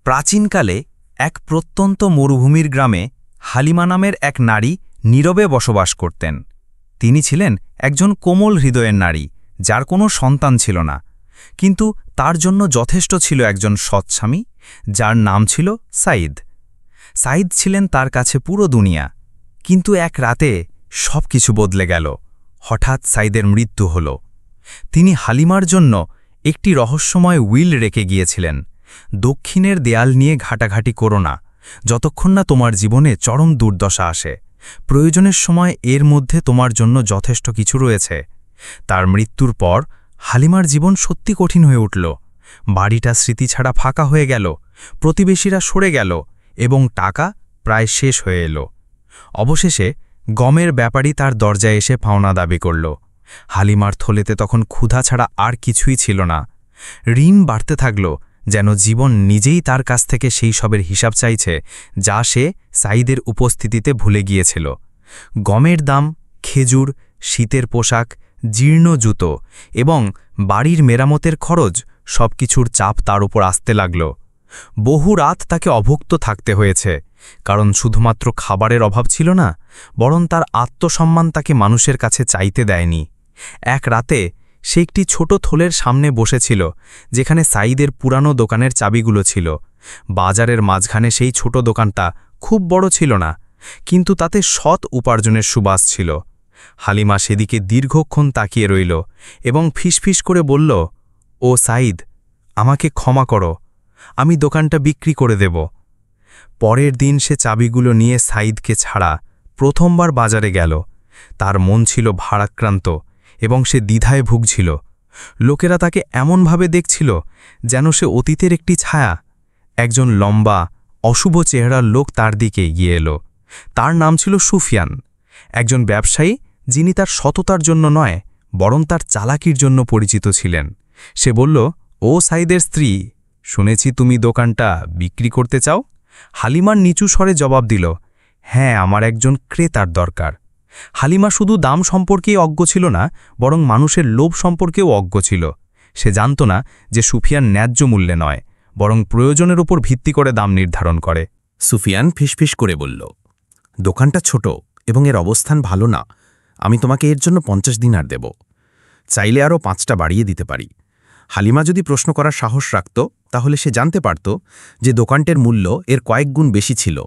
প্রাচীনকালে এক প্রত্যন্ত মরুভূমির গ্রামে হালিমা নামের এক নারী নীরবে বসবাস করতেন। তিনি ছিলেন একজন কোমল হৃদয়ের নারী, যার কোনো সন্তান ছিল না, কিন্তু তার জন্য যথেষ্ট ছিল একজন সৎ স্বামী, যার নাম ছিল সাঈদ। সাঈদ ছিলেন তার কাছে পুরো দুনিয়া। কিন্তু এক রাতে সবকিছু বদলে গেল। হঠাৎ সাঈদের মৃত্যু হল। তিনি হালিমার জন্য একটি রহস্যময় উইল রেখে গিয়েছিলেন। দক্ষিণের দেয়াল নিয়ে ঘাটাঘাটি করো না, যতক্ষণ না তোমার জীবনে চরম দুর্দশা আসে। প্রয়োজনের সময় এর মধ্যে তোমার জন্য যথেষ্ট কিছু রয়েছে। তার মৃত্যুর পর হালিমার জীবন সত্যি কঠিন হয়ে উঠল। বাড়িটা স্মৃতি ছাড়া ফাঁকা হয়ে গেল, প্রতিবেশীরা সরে গেল এবং টাকা প্রায় শেষ হয়ে এলো। অবশেষে গমের ব্যাপারী তার দরজায় এসে পাওনা দাবি করল। হালিমার থলেতে তখন ক্ষুধা ছাড়া আর কিছুই ছিল না। ঋণ বাড়তে থাকল, যেন জীবন নিজেই তার কাছ থেকে সেই সবের হিসাব চাইছে যা সে সাঈদের উপস্থিতিতে ভুলে গিয়েছিল। গমের দাম, খেজুর, শীতের পোশাক, জীর্ণ জুতো এবং বাড়ির মেরামতের খরচ সবকিছুর চাপ তার উপর আসতে লাগল। বহু রাত তাকে অভুক্ত থাকতে হয়েছে, কারণ শুধুমাত্র খাবারের অভাব ছিল না, বরং তার আত্মসম্মান তাকে মানুষের কাছে চাইতে দেয়নি। এক রাতে সে একটি ছোট থলের সামনে বসেছিল, যেখানে সাঈদের পুরানো দোকানের চাবিগুলো ছিল। বাজারের মাঝখানে সেই ছোট দোকানটা খুব বড় ছিল না, কিন্তু তাতে সৎ উপার্জনের সুবাস ছিল। হালিমা সেদিকে দীর্ঘক্ষণ তাকিয়ে রইল এবং ফিসফিস করে বলল, ও সাঈদ, আমাকে ক্ষমা করো, আমি দোকানটা বিক্রি করে দেব। পরের দিন সে চাবিগুলো নিয়ে সাঈদকে ছাড়া প্রথমবার বাজারে গেল। তার মন ছিল ভারাক্রান্ত এবং সে দ্বিধায় ভুগছিল। লোকেরা তাকে এমনভাবে দেখছিল যেন সে অতীতের একটি ছায়া। একজন লম্বা, অশুভ চেহারার লোক তার দিকে এগিয়ে এলো। তার নাম ছিল সুফিয়ান, একজন ব্যবসায়ী যিনি তার সততার জন্য নয়, বরং তার চালাকির জন্য পরিচিত ছিলেন। সে বলল, ও সাঈদের স্ত্রী, শুনেছি তুমি দোকানটা বিক্রি করতে চাও। হালিমার নিচু স্বরে জবাব দিল, হ্যাঁ, আমার একজন ক্রেতার দরকার। হালিমা শুধু দাম সম্পর্কেই অজ্ঞ ছিল না, বরং মানুষের লোভ সম্পর্কেও অজ্ঞ ছিল। সে জানত না যে সুফিয়ান ন্যায্য মূল্যে নয়, বরং প্রয়োজনের উপর ভিত্তি করে দাম নির্ধারণ করে। সুফিয়ান ফিসফিস করে বলল, দোকানটা ছোট এবং এর অবস্থান ভালো না। আমি তোমাকে এর জন্য 50 দিনার দেব। চাইলে আরও 5টা বাড়িয়ে দিতে পারি। হালিমা যদি প্রশ্ন করার সাহস রাখত, তাহলে সে জানতে পারত যে দোকানটির মূল্য এর কয়েক গুণ বেশি ছিল।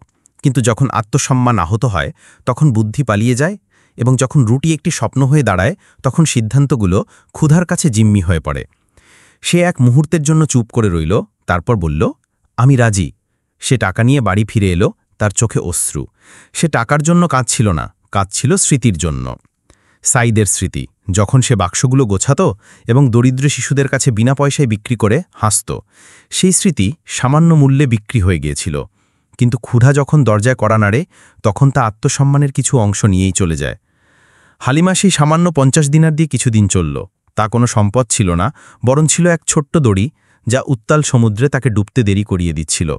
কিন্তু যখন আত্মসম্মান আহত হয়, তখন বুদ্ধি পালিয়ে যায়, এবং যখন রুটি একটি স্বপ্ন হয়ে দাঁড়ায়, তখন সিদ্ধান্তগুলো ক্ষুধার কাছে জিম্মি হয়ে পড়ে। সে এক মুহূর্তের জন্য চুপ করে রইল, তারপর বলল, আমি রাজি। সে টাকা নিয়ে বাড়ি ফিরে এলো, তার চোখে অশ্রু। সে টাকার জন্য কাঁদছিল না, কাঁদছিল স্মৃতির জন্য। সাঈদের স্মৃতি, যখন সে বাক্সগুলো গোছাত এবং দরিদ্র শিশুদের কাছে বিনা পয়সায় বিক্রি করে হাসত। সেই স্মৃতি সামান্য মূল্যে বিক্রি হয়ে গিয়েছিল, কিন্তু ক্ষুধা যখন দরজায় কড়া নাড়ে, তখন তা আত্মসম্মানের কিছু অংশ নিয়েই চলে যায়। হালিমা সেই সামান্য 50 দিনার দিয়ে কিছুদিন চলল। তা কোনো সম্পদ ছিল না, বরং ছিল এক ছোট্ট দড়ি, যা উত্তাল সমুদ্রে তাকে ডুবতে দেরি করিয়ে দিচ্ছিল।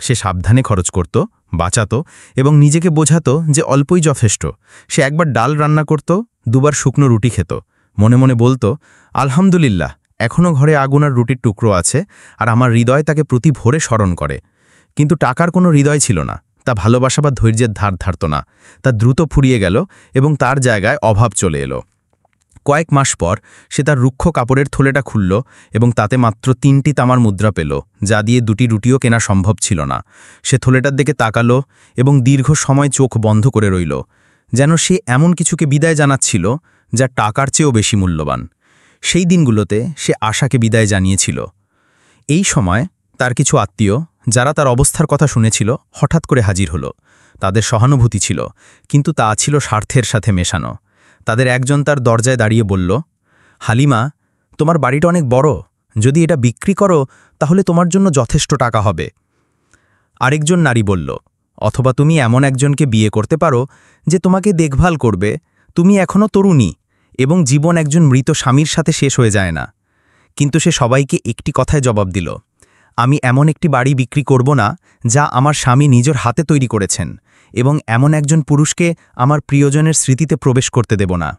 সে সাবধানে খরচ করত, বাঁচাত এবং নিজেকে বোঝাত যে অল্পই যথেষ্ট। সে একবার ডাল রান্না করত, 2বার শুকনো রুটি খেত, মনে মনে বলত, আলহামদুলিল্লাহ, এখনও ঘরে আগুন আর রুটির টুকরো আছে, আর আমার হৃদয় তাকে প্রতি ভোরে স্মরণ করে। কিন্তু টাকার কোনো হৃদয় ছিল না, তা ভালোবাসা বা ধৈর্যের ধার ধারত না। তা দ্রুত ফুরিয়ে গেল এবং তার জায়গায় অভাব চলে এলো। কয়েক মাস পর সে তার রুক্ষ কাপড়ের থলেটা খুলল এবং তাতে মাত্র 3টি তামার মুদ্রা পেল, যা দিয়ে 2টি রুটিও কেনা সম্ভব ছিল না। সে থলেটার দিকে তাকালো এবং দীর্ঘ সময় চোখ বন্ধ করে রইল, যেন সে এমন কিছুকে বিদায় জানাচ্ছিল যা টাকার চেয়েও বেশি মূল্যবান। সেই দিনগুলোতে সে আশাকে বিদায় জানিয়েছিল। এই সময় তার কিছু আত্মীয়, যারা তার অবস্থার কথা শুনেছিল, হঠাৎ করে হাজির হলো। তাদের সহানুভূতি ছিল, কিন্তু তা ছিল স্বার্থের সাথে মেশানো। তাদের একজন তার দরজায় দাঁড়িয়ে বলল, হালিমা, তোমার বাড়িটা অনেক বড়, যদি এটা বিক্রি করো তাহলে তোমার জন্য যথেষ্ট টাকা হবে। আরেকজন নারী বলল, অথবা তুমি এমন একজনকে বিয়ে করতে পারো যে তোমাকে দেখভাল করবে। তুমি এখনও তরুণী এবং জীবন একজন মৃত স্বামীর সাথে শেষ হয়ে যায় না। কিন্তু সে সবাইকে একটি কথায় জবাব দিল, আমি এমন একটি বাড়ি বিক্রি করব না যা আমার স্বামী নিজের হাতে তৈরি করেছেন, এবং এমন একজন পুরুষকে আমার প্রিয়জনের স্মৃতিতে প্রবেশ করতে দেব না।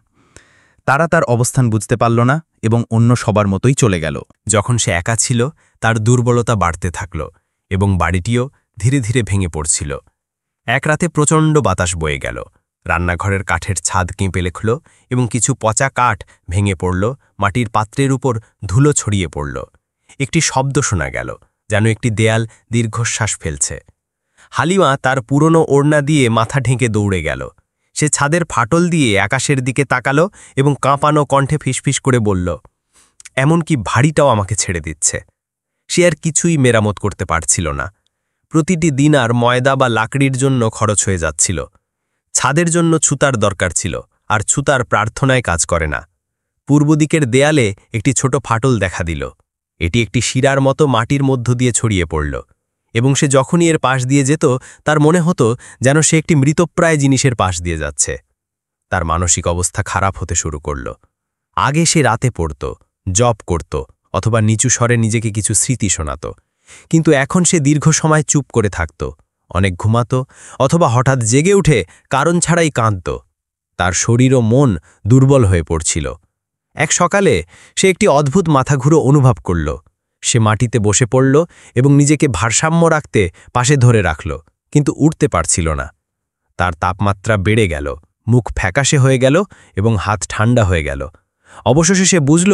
তারা তার অবস্থান বুঝতে পারল না এবং অন্য সবার মতোই চলে গেল। যখন সে একা ছিল, তার দুর্বলতা বাড়তে থাকল এবং বাড়িটিও ধীরে ধীরে ভেঙে পড়ছিল। এক রাতে প্রচণ্ড বাতাস বয়ে গেল। রান্নাঘরের কাঠের ছাদ কেঁপে লেখল এবং কিছু পচা কাঠ ভেঙে পড়ল, মাটির পাত্রের উপর ধুলো ছড়িয়ে পড়ল। একটি শব্দ শোনা গেল, যেন একটি দেয়াল দীর্ঘশ্বাস ফেলছে। হালিমা তার পুরনো ওড়না দিয়ে মাথা ঢেকে দৌড়ে গেল। সে ছাদের ফাটল দিয়ে আকাশের দিকে তাকালো এবং কাঁপানো কণ্ঠে ফিসফিস করে বলল, এমনকি ভারীটাও আমাকে ছেড়ে দিচ্ছে। সে আর কিছুই মেরামত করতে পারছিল না। প্রতিটি দিন আর ময়দা বা লাকড়ির জন্য খরচ হয়ে যাচ্ছিল। ছাদের জন্য ছুতার দরকার ছিল, আর ছুতার প্রার্থনায় কাজ করে না। পূর্ব দিকের দেয়ালে একটি ছোট ফাটল দেখা দিল। এটি একটি শিরার মতো মাটির মধ্য দিয়ে ছড়িয়ে পড়ল, এবং সে যখনই এর পাশ দিয়ে যেত তার মনে হতো যেন সে একটি মৃতপ্রায় জিনিসের পাশ দিয়ে যাচ্ছে। তার মানসিক অবস্থা খারাপ হতে শুরু করল। আগে সে রাতে পড়ত, জপ করত, অথবা নিচু স্বরে নিজেকে কিছু স্মৃতি শোনাত, কিন্তু এখন সে দীর্ঘ সময় চুপ করে থাকত, অনেক ঘুমাত, অথবা হঠাৎ জেগে উঠে কারণ ছাড়াই কাঁদত। তার শরীর ও মন দুর্বল হয়ে পড়ছিল। এক সকালে সে একটি অদ্ভুত মাথাঘুরো অনুভব করল। সে মাটিতে বসে পড়ল এবং নিজেকে ভারসাম্য রাখতে পাশে ধরে রাখল, কিন্তু উঠতে পারছিল না। তার তাপমাত্রা বেড়ে গেল, মুখ ফ্যাকাশে হয়ে গেল এবং হাত ঠান্ডা হয়ে গেল। অবশেষে সে বুঝল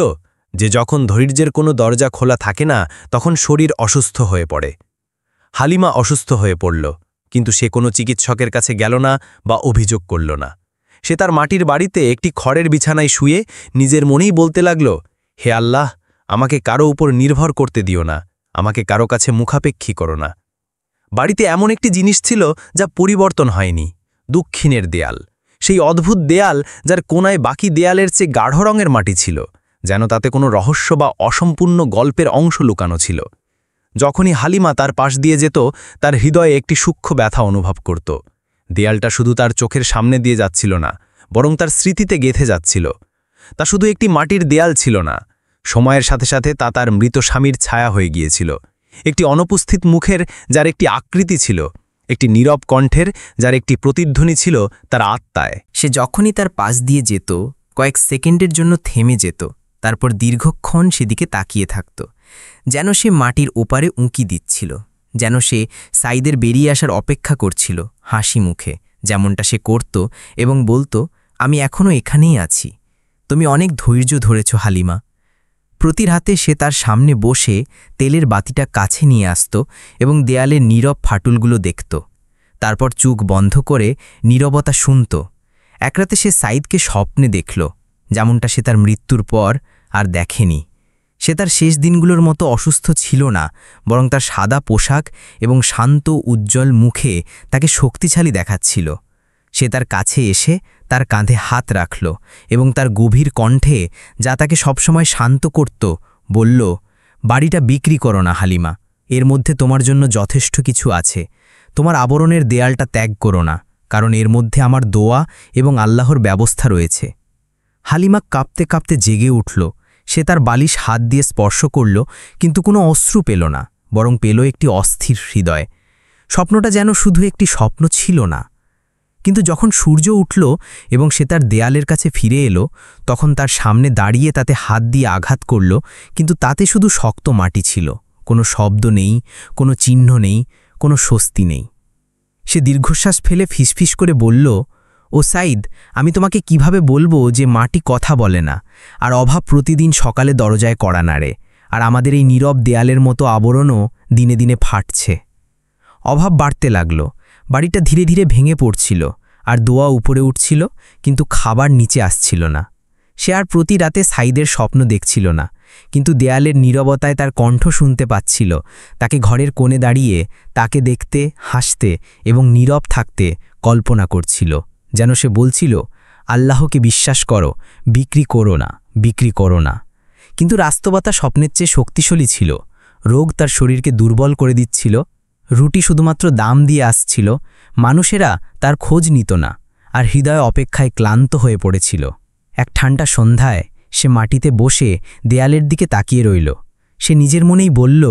যে যখন ধৈর্যের কোনো দরজা খোলা থাকে না, তখন শরীর অসুস্থ হয়ে পড়ে। হালিমা অসুস্থ হয়ে পড়ল, কিন্তু সে কোনো চিকিৎসকের কাছে গেল না বা অভিযোগ করল না। সে তার মাটির বাড়িতে একটি খড়ের বিছানায় শুয়ে নিজের মনেই বলতে লাগল, হে আল্লাহ, আমাকে কারো উপর নির্ভর করতে দিও না, আমাকে কারো কাছে মুখাপেক্ষী করো না। বাড়িতে এমন একটি জিনিস ছিল যা পরিবর্তন হয়নি, দক্ষিণের দেয়াল। সেই অদ্ভুত দেয়াল যার কোনায় বাকি দেয়ালের চেয়ে গাঢ় রঙের মাটি ছিল, যেন তাতে কোনো রহস্য বা অসম্পূর্ণ গল্পের অংশ লুকানো ছিল। যখনই হালিমা তার পাশ দিয়ে যেত, তার হৃদয়ে একটি সূক্ষ্ম ব্যথা অনুভব করত। দেয়ালটা শুধু তার চোখের সামনে দিয়ে যাচ্ছিল না, বরং তার স্মৃতিতে গেঁথে যাচ্ছিল। তা শুধু একটি মাটির দেয়াল ছিল না, সময়ের সাথে সাথে তা তার মৃত স্বামীর ছায়া হয়ে গিয়েছিল। একটি অনুপস্থিত মুখের যার একটি আকৃতি ছিল, একটি নীরব কণ্ঠের যার একটি প্রতিধ্বনি ছিল তার আত্মায়। সে যখনই তার পাশ দিয়ে যেত, কয়েক সেকেন্ডের জন্য থেমে যেত, তারপর দীর্ঘক্ষণ সেদিকে তাকিয়ে থাকত, যেন সে মাটির ওপারে উঁকি দিচ্ছিল, যেন সে সাইদের বেরিয়ে আসার অপেক্ষা করছিল হাসি মুখে, যেমনটা সে করত, এবং বলতো, আমি এখনও এখানেই আছি, তুমি অনেক ধৈর্য ধরেছ হালিমা। প্রতি রাতে সে তার সামনে বসে তেলের বাতিটা কাছে নিয়ে আসত এবং দেয়ালের নীরব ফাটলগুলো দেখত। তারপর চোখ বন্ধ করে নীরবতা শুনত। এক রাতে সে সাইদকে স্বপ্নে দেখল, যেমনটা সে তার মৃত্যুর পর আর দেখেনি। সে তার শেষ দিনগুলোর মতো অসুস্থ ছিল না, বরং তার সাদা পোশাক এবং শান্ত উজ্জ্বল মুখে তাকে শক্তিশালী দেখাচ্ছিল। সে তার কাছে এসে তার কাঁধে হাত রাখল এবং তার গভীর কণ্ঠে, যা তাকে সবসময় শান্ত করত, বলল, বাড়িটা বিক্রি করো না হালিমা, এর মধ্যে তোমার জন্য যথেষ্ট কিছু আছে। তোমার আবরণের দেয়ালটা ত্যাগ করো না, কারণ এর মধ্যে আমার দোয়া এবং আল্লাহর ব্যবস্থা রয়েছে। হালিমা কাঁপতে কাঁপতে জেগে উঠল। সে তার বালিশ হাত দিয়ে স্পর্শ করল, কিন্তু কোনো অশ্রু পেল না, বরং পেল একটি অস্থির হৃদয়। স্বপ্নটা যেন শুধু একটি স্বপ্ন ছিল না। কিন্তু যখন সূর্য উঠল এবং সে তার দেয়ালের কাছে ফিরে এলো, তখন তার সামনে দাঁড়িয়ে তাতে হাত দিয়ে আঘাত করল, কিন্তু তাতে শুধু শক্ত মাটি ছিল, কোনো শব্দ নেই, কোনো চিহ্ন নেই, কোনো স্বস্তি নেই। সে দীর্ঘশ্বাস ফেলে ফিসফিস করে বলল, ও সাইদ, আমি তোমাকে কিভাবে বলবো যে মাটি কথা বলে না, আর অভাব প্রতিদিন সকালে দরজায় কড়া নাড়ে, আর আমাদের এই নীরব দেয়ালের মতো আবরণও দিনে দিনে ফাটছে। অভাব বাড়তে লাগল, বাড়িটা ধীরে ধীরে ভেঙে পড়ছিল, আর দোয়া উপরে উঠছিল, কিন্তু খাবার নিচে আসছিল না। সে আর প্রতি রাতে সাইদের স্বপ্ন দেখছিল না, কিন্তু দেয়ালের নীরবতায় তার কণ্ঠ শুনতে পাচ্ছিল, তাকে ঘরের কোণে দাঁড়িয়ে তাকে দেখতে, হাসতে এবং নীরব থাকতে কল্পনা করছিল, যেন সে বলছিল, আল্লাহকে বিশ্বাস করো, বিক্রি করো না, বিক্রি করো না। কিন্তু বাস্তবতা স্বপ্নের চেয়ে শক্তিশালী ছিল। রোগ তার শরীরকে দুর্বল করে দিচ্ছিল, রুটি শুধুমাত্র দাম দিয়ে আসছিল, মানুষেরা তার খোঁজ নিত না, আর হৃদয় অপেক্ষায় ক্লান্ত হয়ে পড়েছিল। এক ঠান্ডা সন্ধ্যায় সে মাটিতে বসে দেয়ালের দিকে তাকিয়ে রইল। সে নিজের মনেই বলল,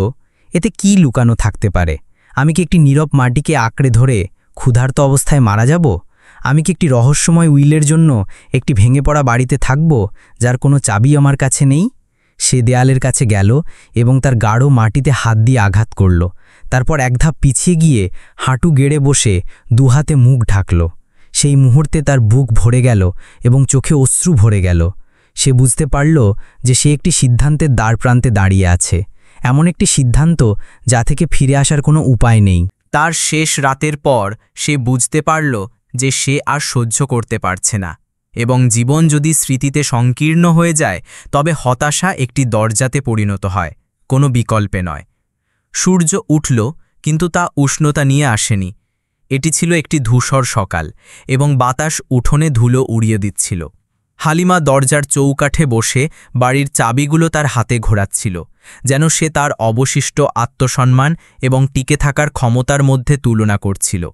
এতে কি লুকানো থাকতে পারে? আমি কি একটি নীরব মাটিকে আঁকড়ে ধরে ক্ষুধার্ত অবস্থায় মারা যাব? আমি কি একটি রহস্যময় উইলের জন্য একটি ভেঙে পড়া বাড়িতে থাকব, যার কোনো চাবি আমার কাছে নেই? সে দেয়ালের কাছে গেল এবং তার গাঢ় মাটিতে হাত দিয়ে আঘাত করল। তারপর এক ধাপ পিছিয়ে গিয়ে হাঁটু গেড়ে বসে দুহাতে মুখ ঢাকল। সেই মুহূর্তে তার বুক ভরে গেল এবং চোখে অশ্রু ভরে গেল। সে বুঝতে পারল যে সে একটি সিদ্ধান্তের দ্বারপ্রান্তে দাঁড়িয়ে আছে, এমন একটি সিদ্ধান্ত যা থেকে ফিরে আসার কোনো উপায় নেই। তার শেষ রাতের পর সে বুঝতে পারল যে সে আর সহ্য করতে পারছে না, এবং জীবন যদি স্মৃতিতে সংকীর্ণ হয়ে যায় তবে হতাশা একটি দরজাতে পরিণত হয়, কোনো বিকল্পে নয়। সূর্য উঠল, কিন্তু তা উষ্ণতা নিয়ে আসেনি। এটি ছিল একটি ধূসর সকাল এবং বাতাস উঠোনে ধুলো উড়িয়ে দিচ্ছিল। হালিমা দরজার চৌকাঠে বসে বাড়ির চাবিগুলো তার হাতে ঘোরাচ্ছিল, যেন সে তার অবশিষ্ট আত্মসম্মান এবং টিকে থাকার ক্ষমতার মধ্যে তুলনা করছিল।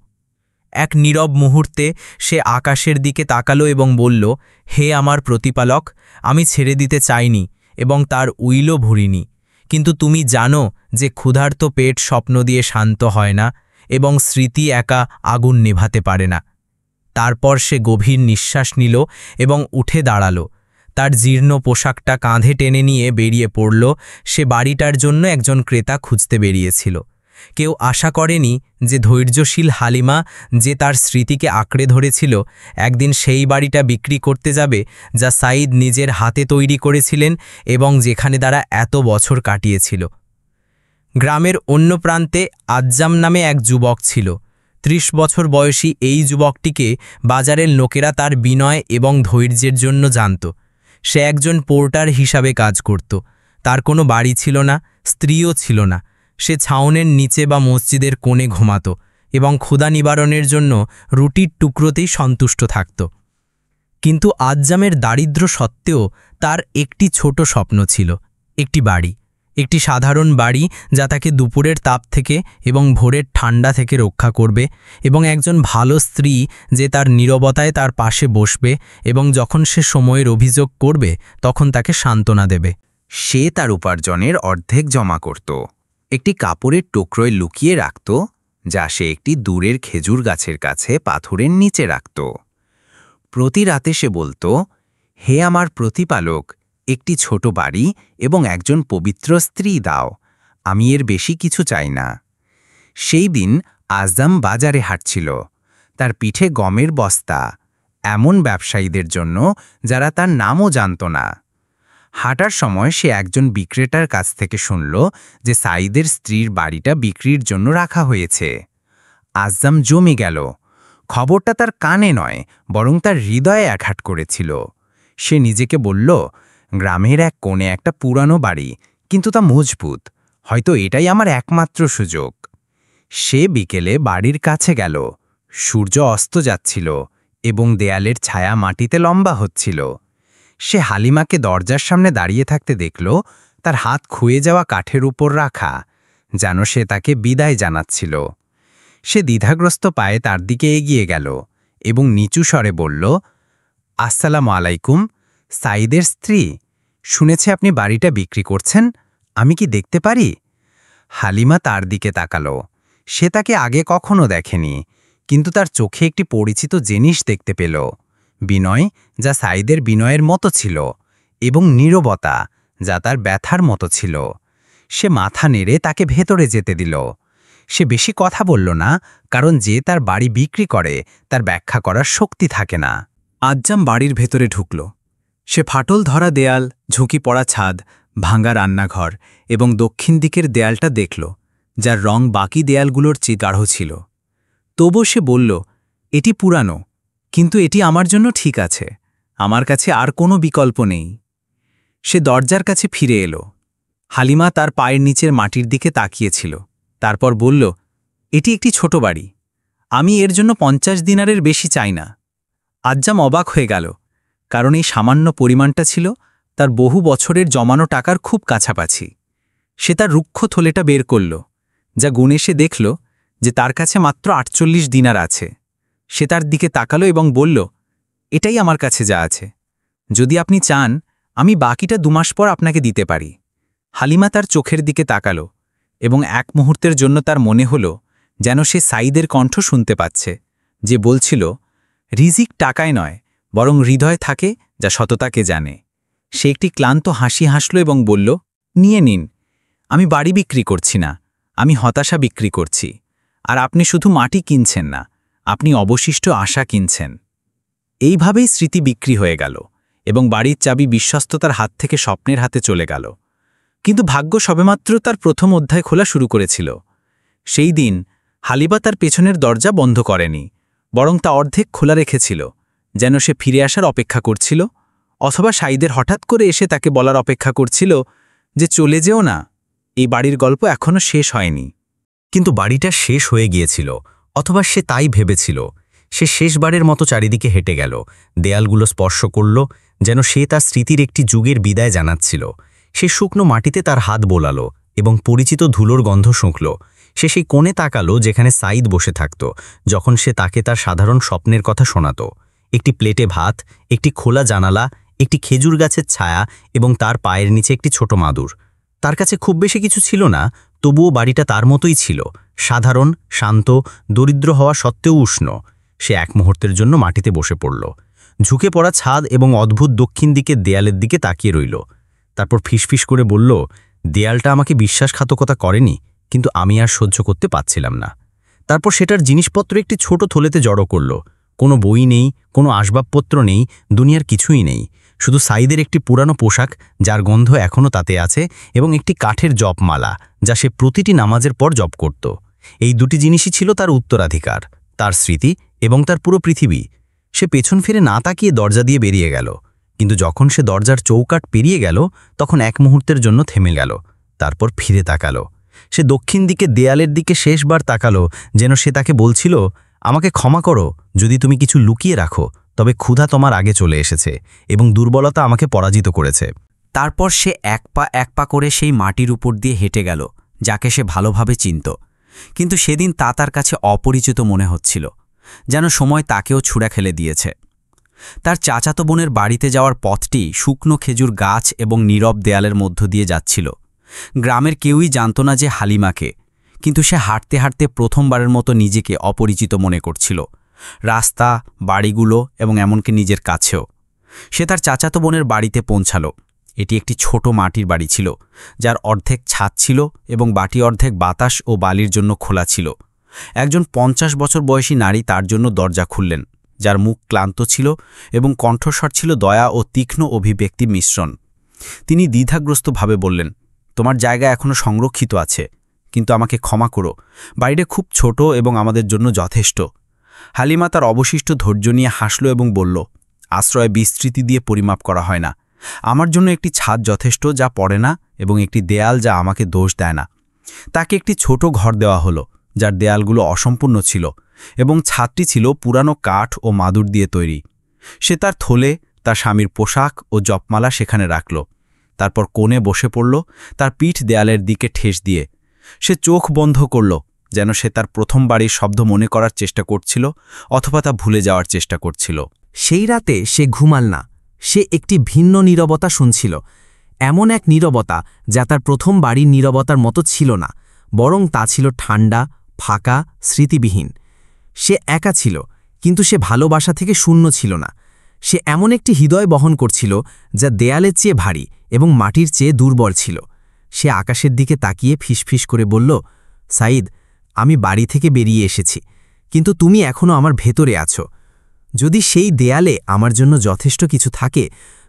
এক নীরব মুহূর্তে সে আকাশের দিকে তাকালো এবং বলল, হে আমার প্রতিপালক, আমি ছেড়ে দিতে চাইনি এবং তার উইলও ভরিনি, কিন্তু তুমি জানো যে ক্ষুধার্ত পেট স্বপ্ন দিয়ে শান্ত হয় না এবং স্মৃতি একা আগুন নেভাতে পারে না। তারপর সে গভীর নিঃশ্বাস নিল এবং উঠে দাঁড়াল। তার জীর্ণ পোশাকটা কাঁধে টেনে নিয়ে বেরিয়ে পড়ল। সে বাড়িটার জন্য একজন ক্রেতা খুঁজতে বেরিয়েছিল। কেউ আশা করেনি যে ধৈর্যশীল হালিমা, যে তার স্মৃতিকে আঁকড়ে ধরেছিল, একদিন সেই বাড়িটা বিক্রি করতে যাবে যা সাঈদ নিজের হাতে তৈরি করেছিলেন এবং যেখানে তারা এত বছর কাটিয়েছিল। গ্রামের অন্য প্রান্তে আজ্জাম নামে এক যুবক ছিল। ৩০ বছর বয়সী এই যুবকটিকে বাজারের লোকেরা তার বিনয় এবং ধৈর্যের জন্য জানত। সে একজন পোর্টার হিসাবে কাজ করত। তার কোনো বাড়ি ছিল না, স্ত্রীও ছিল না। সে ছাউনের নিচে বা মসজিদের কোণে ঘুমাত এবং ক্ষুধা নিবারণের জন্য রুটির টুকরোতেই সন্তুষ্ট থাকত। কিন্তু আজ্জামের দারিদ্র্য সত্ত্বেও তার একটি ছোট স্বপ্ন ছিল, একটি বাড়ি, একটি সাধারণ বাড়ি যা তাকে দুপুরের তাপ থেকে এবং ভোরের ঠান্ডা থেকে রক্ষা করবে, এবং একজন ভালো স্ত্রী যে তার নীরবতায় তার পাশে বসবে এবং যখন সে সময়ের অভিযোগ করবে তখন তাকে সান্ত্বনা দেবে। সে তার উপার্জনের অর্ধেক জমা করত, একটি কাপড়ের টুকরোয় লুকিয়ে রাখত, যা সে একটি দূরের খেজুর গাছের কাছে পাথরের নিচে রাখত। প্রতি রাতে সে বলত, হে আমার প্রতিপালক, একটি ছোট বাড়ি এবং একজন পবিত্র স্ত্রী দাও, আমি এর বেশি কিছু চাই না। সেই দিন আজ্জাম বাজারে হাঁটছিল, তার পিঠে গমের বস্তা, এমন ব্যবসায়ীদের জন্য যারা তার নামও জানত না। হাঁটার সময় সে একজন বিক্রেতার কাছ থেকে শুনল যে সাঈদের স্ত্রীর বাড়িটা বিক্রির জন্য রাখা হয়েছে। আজ্জাম জমে গেল। খবরটা তার কানে নয়, বরং তার হৃদয়ে আঘাত করেছিল। সে নিজেকে বলল, গ্রামের এক কোণে একটা পুরানো বাড়ি, কিন্তু তা মজবুত, হয়তো এটাই আমার একমাত্র সুযোগ। সে বিকেলে বাড়ির কাছে গেল। সূর্য অস্ত যাচ্ছিল এবং দেয়ালের ছায়া মাটিতে লম্বা হচ্ছিল। সে হালিমাকে দরজার সামনে দাঁড়িয়ে থাকতে দেখল, তার হাত ক্ষুয়ে যাওয়া কাঠের উপর রাখা, যেন সে তাকে বিদায় জানাচ্ছিল। সে দ্বিধাগ্রস্ত পায়ে তার দিকে এগিয়ে গেল এবং নিচু স্বরে বলল, আসসালামু আলাইকুম, সাঈদের স্ত্রী, শুনেছি আপনি বাড়িটা বিক্রি করছেন, আমি কি দেখতে পারি? হালিমা তার দিকে তাকাল। সে তাকে আগে কখনো দেখেনি, কিন্তু তার চোখে একটি পরিচিত জিনিস দেখতে পেল, বিনয় যা সাঈদের বিনয়ের মতো ছিল এবং নীরবতা যা তার ব্যথার মতো ছিল। সে মাথা নেড়ে তাকে ভেতরে যেতে দিল। সে বেশি কথা বলল না, কারণ যে তার বাড়ি বিক্রি করে তার ব্যাখ্যা করার শক্তি থাকে না। আজ্জাম বাড়ির ভেতরে ঢুকল। সে ফাটল ধরা দেয়াল, ঝুঁকি পড়া ছাদ, ভাঙা রান্নাঘর এবং দক্ষিণ দিকের দেয়ালটা দেখল, যার রং বাকি দেয়ালগুলোর চেয়ে গাঢ় ছিল। তবু সে বলল, এটি পুরানো, কিন্তু এটি আমার জন্য ঠিক আছে, আমার কাছে আর কোনো বিকল্প নেই। সে দরজার কাছে ফিরে এলো। হালিমা তার পায়ের নিচের মাটির দিকে তাকিয়েছিল, তারপর বলল, এটি একটি ছোট বাড়ি, আমি এর জন্য 50 দিনারের বেশি চাই না। আজ্জাম অবাক হয়ে গেল, কারণ এই সামান্য পরিমাণটা ছিল তার বহু বছরের জমানো টাকার খুব কাছাকাছি। সে তার রুক্ষ থলেটা বের করল, যা গুণে সে দেখল যে তার কাছে মাত্র 48 দিনার আছে। সে তার দিকে তাকালো এবং বলল, এটাই আমার কাছে যা আছে, যদি আপনি চান আমি বাকিটা 2 মাস পর আপনাকে দিতে পারি। হালিমা তার চোখের দিকে তাকালো এবং এক মুহূর্তের জন্য তার মনে হল যেন সে সাঈদের কণ্ঠ শুনতে পাচ্ছে, যে বলছিল, রিজিক টাকায় নয়, বরং হৃদয় থাকে যা সততাকে জানে। সে একটি ক্লান্ত হাসি হাসল এবং বলল, নিয়ে নিন, আমি বাড়ি বিক্রি করছি না, আমি হতাশা বিক্রি করছি, আর আপনি শুধু মাটি কিনছেন না, আপনি অবশিষ্ট আশা কিনছেন। এইভাবেই স্মৃতি বিক্রি হয়ে গেল এবং বাড়ির চাবি বিশ্বস্ততার হাত থেকে স্বপ্নের হাতে চলে গেল। কিন্তু ভাগ্য সবেমাত্র তার প্রথম অধ্যায় খোলা শুরু করেছিল। সেই দিন হালিমা তার পেছনের দরজা বন্ধ করেনি, বরং তা অর্ধেক খোলা রেখেছিল, যেন সে ফিরে আসার অপেক্ষা করছিল, অথবা সাঈদের হঠাৎ করে এসে তাকে বলার অপেক্ষা করছিল যে চলে যেও না, এই বাড়ির গল্প এখনও শেষ হয়নি। কিন্তু বাড়িটা শেষ হয়ে গিয়েছিল, অথবা সে তাই ভেবেছিল। সে শেষবারের মতো চারিদিকে হেঁটে গেল, দেয়ালগুলো স্পর্শ করল, যেন সে তার স্মৃতির একটি যুগের বিদায় জানাচ্ছিল। সে শুকনো মাটিতে তার হাত বোলালো এবং পরিচিত ধুলোর গন্ধ শুঁকল। সে সেই কোণে তাকালো যেখানে সাঈদ বসে থাকত যখন সে তাকে তার সাধারণ স্বপ্নের কথা শোনাত। একটি প্লেটে ভাত, একটি খোলা জানালা, একটি খেজুর গাছের ছায়া এবং তার পায়ের নিচে একটি ছোট মাদুর। তার কাছে খুব বেশি কিছু ছিল না, তবুও বাড়িটা তার মতোই ছিল, সাধারণ, শান্ত, দরিদ্র হওয়া সত্ত্বেও উষ্ণ। সে এক মুহূর্তের জন্য মাটিতে বসে পড়ল, ঝুঁকে পড়া ছাদ এবং অদ্ভুত দক্ষিণ দিকের দেয়ালের দিকে তাকিয়ে রইল। তারপর ফিসফিস করে বলল, দেয়ালটা আমাকে বিশ্বাসঘাতকতা করেনি, কিন্তু আমি আর সহ্য করতে পারছিলাম না। তারপর সেটার জিনিসপত্র একটি ছোট থলেতে জড়ো করল। কোনো বই নেই, কোনো আসবাবপত্র নেই, দুনিয়ার কিছুই নেই, শুধু সাঈদের একটি পুরানো পোশাক যার গন্ধ এখনও তাতে আছে, এবং একটি কাঠের জপমালা যা সে প্রতিটি নামাজের পর জপ করত। এই দুটি জিনিসই ছিল তার উত্তরাধিকার, তার স্মৃতি এবং তার পুরো পৃথিবী। সে পেছন ফিরে না তাকিয়ে দরজা দিয়ে বেরিয়ে গেল, কিন্তু যখন সে দরজার চৌকাঠ পেরিয়ে গেল তখন এক মুহূর্তের জন্য থেমে গেল। তারপর ফিরে তাকালো। সে দক্ষিণ দিকে দেয়ালের দিকে শেষবার তাকালো, যেন সে তাকে বলছিল, আমাকে ক্ষমা করো যদি তুমি কিছু লুকিয়ে রাখো, তবে ক্ষুধা তোমার আগে চলে এসেছে এবং দুর্বলতা আমাকে পরাজিত করেছে। তারপর সে এক পা করে সেই মাটির উপর দিয়ে হেঁটে গেল যাকে সে ভালোভাবে চিনত। কিন্তু সেদিন তা তার কাছে অপরিচিত মনে হচ্ছিল, যেন সময় তাকেও ছুঁড়া খেলে দিয়েছে। তার চাচাতো বোনের বাড়িতে যাওয়ার পথটি শুকনো খেজুর গাছ এবং নীরব দেয়ালের মধ্য দিয়ে যাচ্ছিল। গ্রামের কেউই জানত না যে হালিমাকে, কিন্তু সে হাঁটতে হাঁটতে প্রথমবারের মতো নিজেকে অপরিচিত মনে করছিল, রাস্তা, বাড়িগুলো এবং এমনকি নিজের কাছেও। সে তার চাচাতো বোনের বাড়িতে পৌঁছালো। এটি একটি ছোট মাটির বাড়ি ছিল, যার অর্ধেক ছাদ ছিল এবং বাকি অর্ধেক বাতাস ও বালির জন্য খোলা ছিল। একজন 50 বছর বয়সী নারী তার জন্য দরজা খুললেন, যার মুখ ক্লান্ত ছিল এবং কণ্ঠস্বর ছিল দয়া ও তীক্ষ্ণ অভিব্যক্তির মিশ্রণ। তিনি দ্বিধাগ্রস্তভাবে বললেন, তোমার জায়গা এখনও সংরক্ষিত আছে, কিন্তু আমাকে ক্ষমা করো, বাড়িটা খুব ছোট এবং আমাদের জন্য যথেষ্ট। হালিমা তার অবশিষ্ট ধৈর্য নিয়ে হাসল এবং বলল, আশ্রয় বিস্তৃতি দিয়ে পরিমাপ করা হয় না। আমার জন্য একটি ছাদ যথেষ্ট যা পড়ে না, এবং একটি দেয়াল যা আমাকে দোষ দেয় না। তাকে একটি ছোট ঘর দেওয়া হলো, যার দেয়ালগুলো অসম্পূর্ণ ছিল এবং ছাদটি ছিল পুরানো কাঠ ও মাদুর দিয়ে তৈরি। সে তার থলে, তার স্বামীর পোশাক ও জপমালা সেখানে রাখল। তারপর কোণে বসে পড়ল, তার পিঠ দেয়ালের দিকে ঠেস দিয়ে। সে চোখ বন্ধ করল, যেন সে তার প্রথম বাড়ির শব্দ মনে করার চেষ্টা করছিল অথবা তা ভুলে যাওয়ার চেষ্টা করছিল। সেই রাতে সে ঘুমাল না। সে একটি ভিন্ন নীরবতা শুনছিল, এমন এক নীরবতা যা তার প্রথম বাড়ির নীরবতার মতো ছিল না, বরং তা ছিল ঠান্ডা, ফাঁকা, স্মৃতিবিহীন। সে একা ছিল, কিন্তু সে ভালোবাসা থেকে শূন্য ছিল না। সে এমন একটি হৃদয় বহন করছিল যা দেয়ালের চেয়ে ভারী এবং মাটির চেয়ে দুর্বল ছিল। সে আকাশের দিকে তাকিয়ে ফিসফিস করে বলল, সাঈদ, আমি বাড়ি থেকে বেরিয়ে এসেছি, কিন্তু তুমি এখনও আমার ভেতরে আছো। যদি সেই দেয়ালে আমার জন্য যথেষ্ট কিছু থাকে,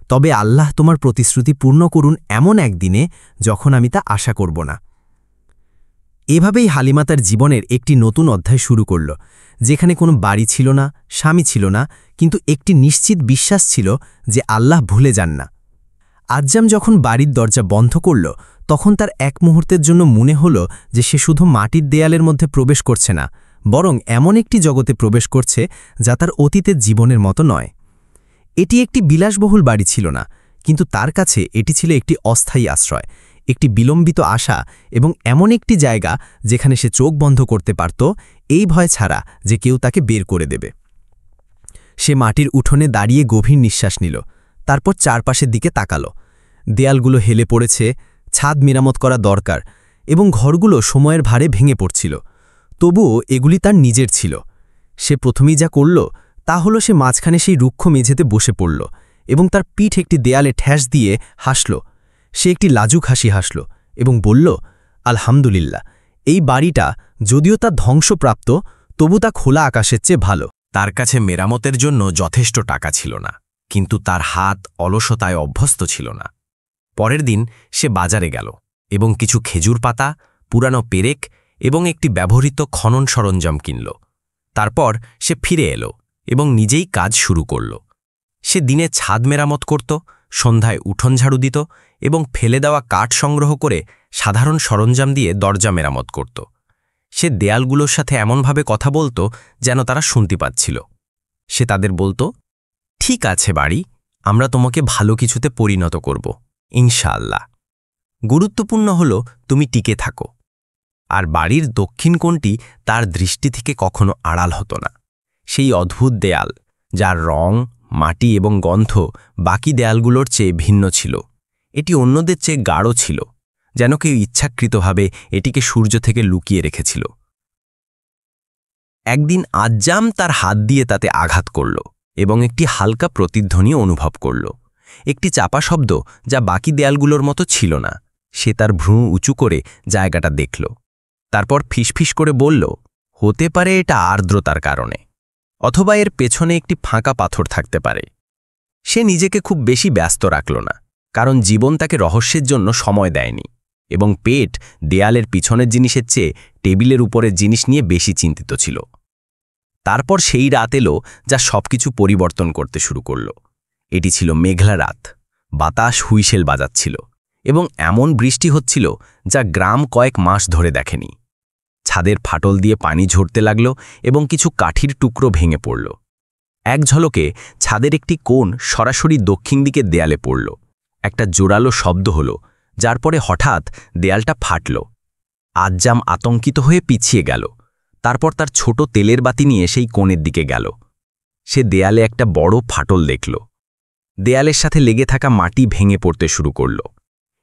তবে আল্লাহ তোমার প্রতিশ্রুতি পূর্ণ করুন এমন একদিনে যখন আমি তা আশা করব না। এভাবেই হালিমা তার জীবনের একটি নতুন অধ্যায় শুরু করল, যেখানে কোনো বাড়ি ছিল না, স্বামী ছিল না, কিন্তু একটি নিশ্চিত বিশ্বাস ছিল যে আল্লাহ ভুলে যান না। আজ্জাম যখন বাড়ির দরজা বন্ধ করল, তখন তার এক মুহূর্তের জন্য মনে হল যে সে শুধু মাটির দেয়ালের মধ্যে প্রবেশ করছে না, বরং এমন একটি জগতে প্রবেশ করছে যা তার অতীতের জীবনের মতো নয়। এটি একটি বিলাসবহুল বাড়ি ছিল না, কিন্তু তার কাছে এটি ছিল একটি অস্থায়ী আশ্রয়, একটি বিলম্বিত আশা এবং এমন একটি জায়গা যেখানে সে চোখ বন্ধ করতে পারত, এই ভয় ছাড়া যে কেউ তাকে বের করে দেবে। সে মাটির উঠোনে দাঁড়িয়ে গভীর নিঃশ্বাস নিল, তারপর চারপাশের দিকে তাকালো। দেয়ালগুলো হেলে পড়েছে, ছাদ মেরামত করা দরকার, এবং ঘরগুলো সময়ের ভারে ভেঙে পড়ছিল। তবুও এগুলি তার নিজের ছিল। সে প্রথমেই যা করল তা হল সে মাঝখানে সেই রুক্ষ মেঝেতে বসে পড়ল এবং তার পিঠ একটি দেয়ালে ঠ্যাস দিয়ে হাসল। সে একটি লাজুক হাসি হাসল এবং বলল, আলহামদুলিল্লাহ, এই বাড়িটা যদিও তা ধ্বংসপ্রাপ্ত, তবু তা খোলা আকাশের চেয়ে ভালো। তার কাছে মেরামতের জন্য যথেষ্ট টাকা ছিল না, কিন্তু তার হাত অলসতায় অভ্যস্ত ছিল না। পরের দিন সে বাজারে গেল এবং কিছু খেজুর পাতা, পুরানো পেরেক এবং একটি ব্যবহৃত খনন সরঞ্জাম কিনল। তারপর সে ফিরে এলো এবং নিজেই কাজ শুরু করল। সে দিনে ছাদ মেরামত করত, সন্ধ্যায় উঠোন ঝাড়ু দিত এবং ফেলে দেওয়া কাঠ সংগ্রহ করে সাধারণ সরঞ্জাম দিয়ে দরজা মেরামত করত। সে দেয়ালগুলোর সাথে এমনভাবে কথা বলতো যেন তারা শুনতে পাচ্ছিল। সে তাদের বলতো, ঠিক আছে বাড়ি, আমরা তোমাকে ভালো কিছুতে পরিণত করব, ইনশাআল্লাহ। গুরুত্বপূর্ণ হল তুমি টিকে থাকো। আর বাড়ির দক্ষিণ কোণটি তার দৃষ্টি থেকে কখনো আড়াল হতো না। সেই অদ্ভুত দেয়াল, যার রং, মাটি এবং গন্ধ বাকি দেয়ালগুলোর চেয়ে ভিন্ন ছিল। এটি অন্যদের চেয়ে গাঢ় ছিল, যেন কেউ ইচ্ছাকৃতভাবে এটিকে সূর্য থেকে লুকিয়ে রেখেছিল। একদিন আজ্জাম তার হাত দিয়ে তাতে আঘাত করল এবং একটি হালকা প্রতিধ্বনি অনুভব করল, একটি চাপা শব্দ যা বাকি দেয়ালগুলোর মতো ছিল না। সে তার ভ্রু উঁচু করে জায়গাটা দেখল, তারপর ফিসফিস করে বলল, হতে পারে এটা আর্দ্রতার কারণে, অথবা এর পেছনে একটি ফাঁকা পাথর থাকতে পারে। সে নিজেকে খুব বেশি ব্যস্ত রাখল না, কারণ জীবন তাকে রহস্যের জন্য সময় দেয়নি, এবং পেট দেয়ালের পিছনের জিনিসের চেয়ে টেবিলের উপরের জিনিস নিয়ে বেশি চিন্তিত ছিল। তারপর সেই রাত এলো যা সবকিছু পরিবর্তন করতে শুরু করল। এটি ছিল মেঘলা রাত, বাতাস হুইসেল বাজাচ্ছিল এবং এমন বৃষ্টি হচ্ছিল যা গ্রাম কয়েক মাস ধরে দেখেনি। ছাদের ফাটল দিয়ে পানি ঝরতে লাগল এবং কিছু কাঠির টুকরো ভেঙে পড়ল। এক ঝলকে ছাদের একটি কোণ সরাসরি দক্ষিণ দিকের দেয়ালে পড়ল। একটা জোরালো শব্দ হল, যার পরে হঠাৎ দেয়ালটা ফাটল। আজ্জাম আতঙ্কিত হয়ে পিছিয়ে গেল। তারপর তার ছোট তেলের বাতি নিয়ে সেই কোণের দিকে গেল। সে দেয়ালে একটা বড় ফাটল দেখল। দেয়ালের সাথে লেগে থাকা মাটি ভেঙে পড়তে শুরু করল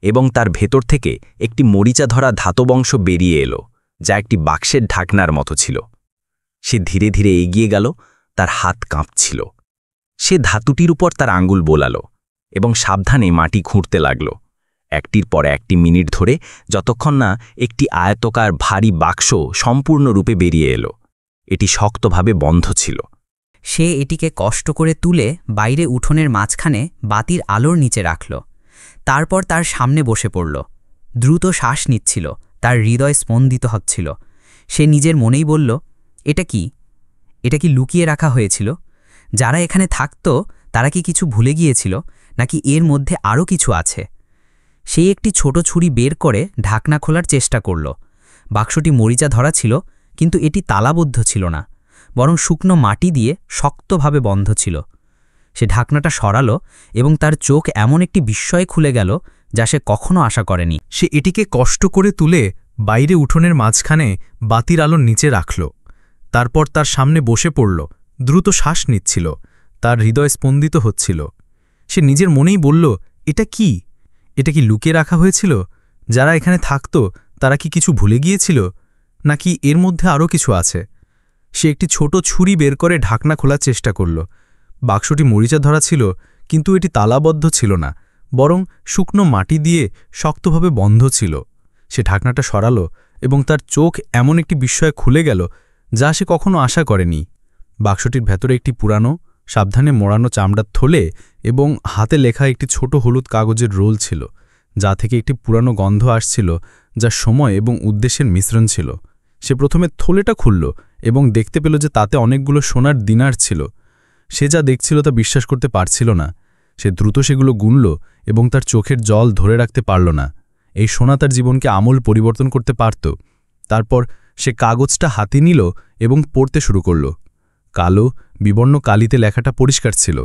এবং তার ভেতর থেকে একটি মরিচা ধরা ধাতবংশ বেরিয়ে এলো, যা একটি বাক্সের ঢাকনার মতো ছিল। সে ধীরে ধীরে এগিয়ে গেল, তার হাত কাঁপছিল। সে ধাতুটির উপর তার আঙ্গুল বোলালো এবং সাবধানে মাটি খুঁড়তে লাগল, একটির পর একটি মিনিট ধরে, যতক্ষণ না একটি আয়তকার ভারী বাক্স সম্পূর্ণরূপে বেরিয়ে এলো। এটি শক্তভাবে বন্ধ ছিল। সে এটিকে কষ্ট করে তুলে বাইরে উঠোনের মাঝখানে বাতির আলোর নিচে রাখল। তারপর তার সামনে বসে পড়ল। দ্রুত শ্বাস নিচ্ছিল, তার হৃদয় স্পন্দিত হচ্ছিল। সে নিজের মনেই বলল, এটা কি? এটা কি লুকিয়ে রাখা হয়েছিল? যারা এখানে থাকত তারা কি কিছু ভুলে গিয়েছিল, নাকি এর মধ্যে আরও কিছু আছে? সে একটি ছোট ছুরি বের করে ঢাকনা খোলার চেষ্টা করল। বাক্সটি মরিচা ধরা ছিল, কিন্তু এটি তালাবদ্ধ ছিল না, বরং শুকনো মাটি দিয়ে শক্তভাবে বন্ধ ছিল। সে ঢাকনাটা সরালো এবং তার চোখ এমন একটি বিস্ময়ে খুলে গেল যা সে কখনো আশা করেনি। সে এটিকে কষ্ট করে তুলে বাইরে উঠোনের মাঝখানে বাতির আলোর নিচে রাখল। তারপর তার সামনে বসে পড়ল। দ্রুত শ্বাস নিচ্ছিল, তার হৃদয় স্পন্দিত হচ্ছিল। সে নিজের মনেই বলল, এটা কি? এটা কি লুকিয়ে রাখা হয়েছিল? যারা এখানে থাকত তারা কি কিছু ভুলে গিয়েছিল, নাকি এর মধ্যে আরও কিছু আছে? সে একটি ছোট ছুরি বের করে ঢাকনা খোলার চেষ্টা করল। বাক্সটি মরিচা ধরা ছিল, কিন্তু এটি তালাবদ্ধ ছিল না, বরং শুকনো মাটি দিয়ে শক্তভাবে বন্ধ ছিল। সে ঢাকনাটা সরালো এবং তার চোখ এমন একটি বিস্ময়ে খুলে গেল যা সে কখনো আশা করেনি। বাক্সটির ভেতরে একটি পুরানো, সাবধানে মোড়ানো চামড়ার থলে এবং হাতে লেখা একটি ছোট হলুদ কাগজের রোল ছিল, যা থেকে একটি পুরানো গন্ধ আসছিল, যা সময় এবং উদ্দেশ্যের মিশ্রণ ছিল। সে প্রথমে থলেটা খুলল এবং দেখতে পেল যে তাতে অনেকগুলো সোনার দিনার ছিল। সে যা দেখছিল তা বিশ্বাস করতে পারছিল না। সে দ্রুত সেগুলো গুনল এবং তার চোখের জল ধরে রাখতে পারল না। এই সোনা তার জীবনকে আমূল পরিবর্তন করতে পারত। তারপর সে কাগজটা হাতে নিল এবং পড়তে শুরু করল। কালো বিবর্ণ কালিতে লেখাটা পরিষ্কার ছিল,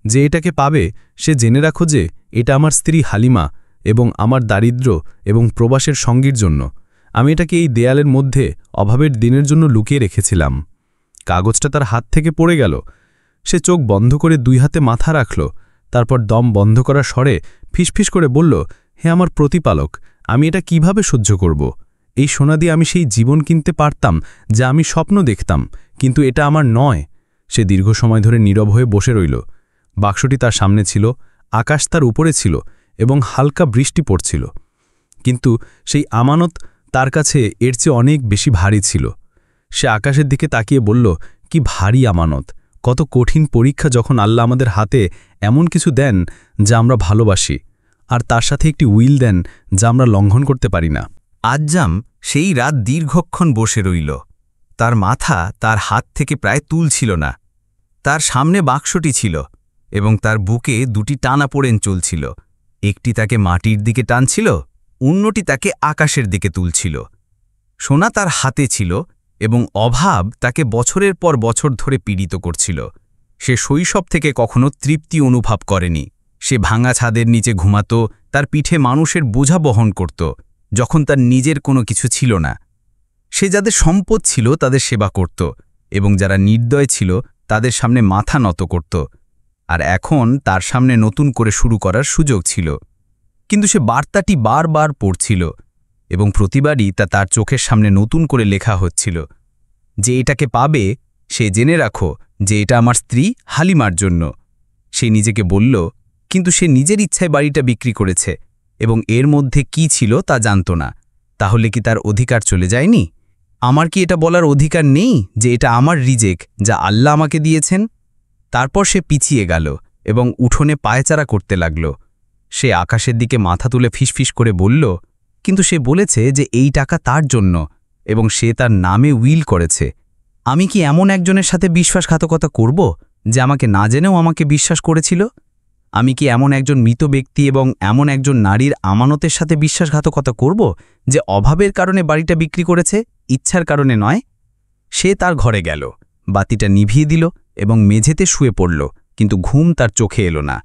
যে এটাকে পাবে সে জেনে রাখো যে এটা আমার স্ত্রী হালিমা এবং আমার দারিদ্র্য এবং প্রবাসের সঙ্গীর জন্য। আমি এটাকে এই দেয়ালের মধ্যে অভাবের দিনের জন্য লুকিয়ে রেখেছিলাম। কাগজটা তার হাত থেকে পড়ে গেল। সে চোখ বন্ধ করে দুই হাতে মাথা রাখল। তারপর দম বন্ধ করার স্বরে ফিসফিস করে বলল, হে আমার প্রতিপালক, আমি এটা কিভাবে সহ্য করব? এই সোনা দিয়ে আমি সেই জীবন কিনতে পারতাম যা আমি স্বপ্ন দেখতাম, কিন্তু এটা আমার নয়। সে দীর্ঘ সময় ধরে নীরব হয়ে বসে রইল। বাক্সটি তার সামনে ছিল, আকাশ তার উপরে ছিল এবং হালকা বৃষ্টি পড়ছিল, কিন্তু সেই আমানত তার কাছে এর চেয়ে অনেক বেশি ভারী ছিল। সে আকাশের দিকে তাকিয়ে বলল, কি ভারী আমানত, কত কঠিন পরীক্ষা যখন আল্লাহ আমাদের হাতে এমন কিছু দেন যা আমরা ভালোবাসি, আর তার সাথে একটি উইল দেন যা আমরা লঙ্ঘন করতে পারি না। আজ্জাম সেই রাত দীর্ঘক্ষণ বসে রইল। তার মাথা তার হাত থেকে প্রায় তুলছিল না। তার সামনে বাক্সটি ছিল এবং তার বুকে দুটি টানাপোড়েন চলছিল। একটি তাকে মাটির দিকে টানছিল, অন্যটি তাকে আকাশের দিকে তুলছিল। সোনা তার হাতে ছিল এবং অভাব তাকে বছরের পর বছর ধরে পীড়িত করছিল। সে শৈশব থেকে কখনো তৃপ্তি অনুভব করেনি। সে ভাঙা ছাদের নিচে ঘুমাত, তার পিঠে মানুষের বোঝা বহন করত যখন তার নিজের কোনো কিছু ছিল না। সে যাদের সম্পদ ছিল তাদের সেবা করত এবং যারা নির্দয় ছিল তাদের সামনে মাথা নত করত। আর এখন তার সামনে নতুন করে শুরু করার সুযোগ ছিল। কিন্তু সে বার্তাটি বারবার পড়ছিল এবং প্রতিবারই তা তার চোখের সামনে নতুন করে লেখা হচ্ছিল যে এটাকে পাবে, সে জেনে রাখো যে এটা আমার স্ত্রী হালিমার জন্য। সে নিজেকে বলল, কিন্তু সে নিজের ইচ্ছায় বাড়িটা বিক্রি করেছে এবং এর মধ্যে কি ছিল তা জানত না। তাহলে কি তার অধিকার চলে যায়নি? আমার কি এটা বলার অধিকার নেই যে এটা আমার রিজেক যা আল্লাহ আমাকে দিয়েছেন? তারপর সে পিছিয়ে গেল এবং উঠোনে পায়চারা করতে লাগল। সে আকাশের দিকে মাথা তুলে ফিসফিস করে বলল, কিন্তু সে বলেছে যে এই টাকা তার জন্য এবং সে তার নামে উইল করেছে। আমি কি এমন একজনের সাথে বিশ্বাসঘাতকতা করব যে আমাকে না জেনেও আমাকে বিশ্বাস করেছিল? আমি কি এমন একজন মৃত ব্যক্তি এবং এমন একজন নারীর আমানতের সাথে বিশ্বাসঘাতকতা করব যে অভাবের কারণে বাড়িটা বিক্রি করেছে, ইচ্ছার কারণে নয়? সে তার ঘরে গেল, বাতিটা নিভিয়ে দিল এবং মেঝেতে শুয়ে পড়ল, কিন্তু ঘুম তার চোখে এলো না।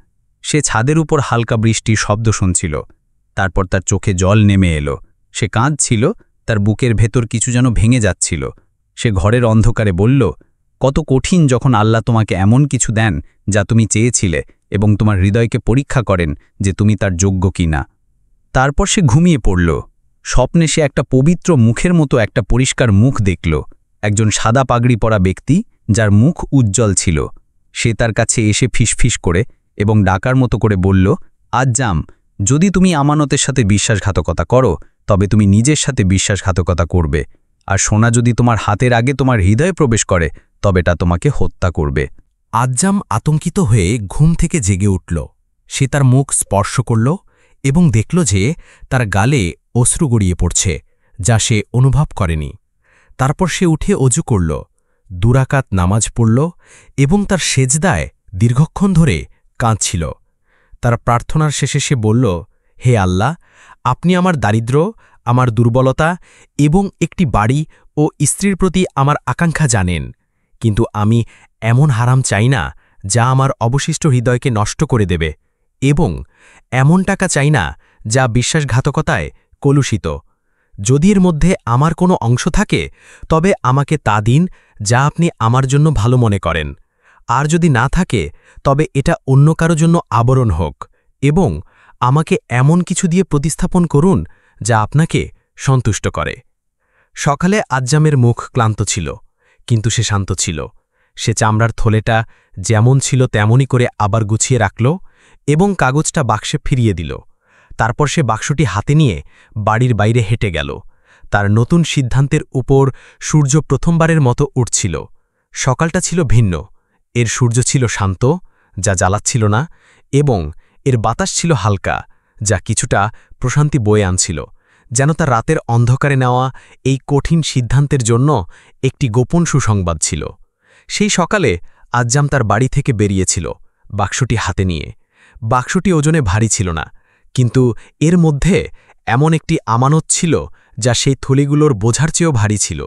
সে ছাদের উপর হালকা বৃষ্টির শব্দ শুনছিল। তারপর তার চোখে জল নেমে এলো। সে কাঁদছিল, তার বুকের ভেতর কিছু যেন ভেঙে যাচ্ছিল। সে ঘরের অন্ধকারে বলল, কত কঠিন যখন আল্লাহ তোমাকে এমন কিছু দেন যা তুমি চেয়েছিলে এবং তোমার হৃদয়কে পরীক্ষা করেন যে তুমি তার যোগ্য কি না। তারপর সে ঘুমিয়ে পড়ল। স্বপ্নে সে একটা পবিত্র মুখের মতো একটা পরিষ্কার মুখ দেখল, একজন সাদা পাগড়ি পরা ব্যক্তি যার মুখ উজ্জ্বল ছিল। সে তার কাছে এসে ফিসফিস করে এবং ডাকার মতো করে বলল, আজ্জাম, যদি তুমি আমানতের সাথে বিশ্বাসঘাতকতা করো তবে তুমি নিজের সাথে বিশ্বাসঘাতকতা করবে, আর সোনা যদি তোমার হাতের আগে তোমার হৃদয়ে প্রবেশ করে তবে তা তোমাকে হত্যা করবে। আজ্জাম আতঙ্কিত হয়ে ঘুম থেকে জেগে উঠল। সে তার মুখ স্পর্শ করল এবং দেখল যে তার গালে অশ্রু গড়িয়ে পড়ছে, যা সে অনুভব করেনি। তারপর সে উঠে অজু করল, দুরাকাত নামাজ পড়ল এবং তার সেজদায় দীর্ঘক্ষণ ধরে কাঁদছিল। তার প্রার্থনার শেষে সে বলল, হে আল্লাহ, আপনি আমার দারিদ্র্য, আমার দুর্বলতা এবং একটি বাড়ি ও স্ত্রীর প্রতি আমার আকাঙ্ক্ষা জানেন, কিন্তু আমি এমন হারাম চাই না যা আমার অবশিষ্ট হৃদয়কে নষ্ট করে দেবে, এবং এমন টাকা চাই না যা বিশ্বাসঘাতকতায় কলুষিত। যদি এর মধ্যে আমার কোনো অংশ থাকে তবে আমাকে তা দিন যা আপনি আমার জন্য ভালো মনে করেন, আর যদি না থাকে তবে এটা অন্য কারো জন্য আবরণ হোক, এবং আমাকে এমন কিছু দিয়ে প্রতিস্থাপন করুন যা আপনাকে সন্তুষ্ট করে। সকালে আজ্জামের মুখ ক্লান্ত ছিল, কিন্তু সে শান্ত ছিল। সে চামড়ার থলেটা যেমন ছিল তেমনই করে আবার গুছিয়ে রাখল এবং কাগজটা বাক্সে ফিরিয়ে দিল। তারপর সে বাক্সটি হাতে নিয়ে বাড়ির বাইরে হেঁটে গেল। তার নতুন সিদ্ধান্তের উপর সূর্য প্রথমবারের মতো উঠছিল। সকালটা ছিল ভিন্ন। এর সূর্য ছিল শান্ত, যা জ্বালাচ্ছিল না, এবং এর বাতাস ছিল হালকা, যা কিছুটা প্রশান্তি বয়ে আনছিল, যেন তার রাতের অন্ধকারে নেওয়া এই কঠিন সিদ্ধান্তের জন্য একটি গোপন সুসংবাদ ছিল। সেই সকালে আজ্জাম তার বাড়ি থেকে বেরিয়েছিল, বাক্সটি হাতে নিয়ে। বাক্সটি ওজনে ভারী ছিল না, কিন্তু এর মধ্যে এমন একটি আমানত ছিল যা সেই থলিগুলোর বোঝার চেয়েও ভারী ছিল,